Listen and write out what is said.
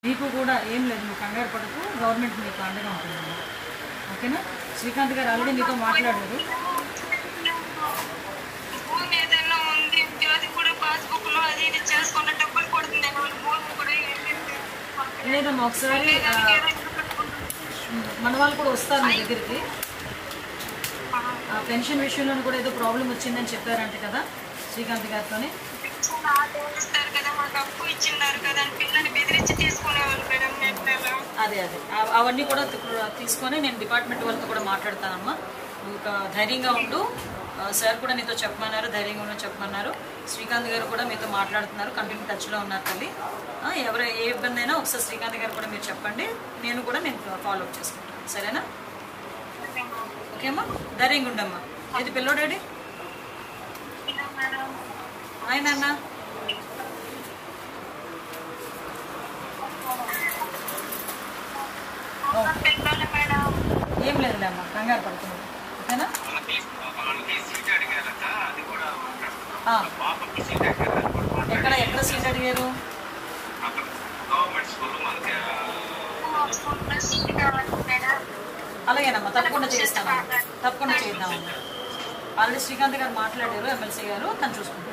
నీకు కూడా ఏం లేదు, నువ్వు కంగారు పడకు, గవర్నమెంట్ నీకు అండగా ఉంటుంది. ఓకేనా? శ్రీకాంత్ గారు ఆల్రెడీ నీతో మాట్లాడారు. లేదమ్మా, ఒకసారి మన వాళ్ళు కూడా వస్తారు మీ దగ్గరికి. పెన్షన్ విషయంలో కూడా ఏదో ప్రాబ్లం వచ్చిందని చెప్పారంట కదా శ్రీకాంత్ గారితో. అదే అవన్నీ కూడా తీసుకొని నేను డిపార్ట్మెంట్ వాళ్ళతో కూడా మాట్లాడతానమ్మా. ఇంకా ధైర్యంగా ఉండు, సార్ కూడా నీతో చెప్పమన్నారు, ధైర్యంగా ఉండి చెప్పమన్నారు. శ్రీకాంత్ గారు కూడా మీతో మాట్లాడుతున్నారు, కంటిన్యూ టచ్లో ఉన్నారు తల్లి. ఎవరు ఏ ఇబ్బంది అయినా ఒకసారి శ్రీకాంత్ గారు కూడా మీరు చెప్పండి, నేను ఫాలో అప్ చేసుకుంటాను. సరేనా? ఓకే అమ్మా, ధైర్యంగా ఉండమ్మా. ఇది పిల్లోడాడి ఆయన అన్న ఏం లేదులే అమ్మా, కంగారు పడుతున్నాడు. ఓకేనా? ఎక్కడ సీట్ అడిగారు? అలాగేనమ్మా, తప్పకుండా చేస్తాను, తప్పకుండా చేద్దామమ్మా. ఆల్రెడీ శ్రీకాంత్ గారు మాట్లాడారు, ఎమ్మెల్సీ గారు, తను చూసుకుంటారు.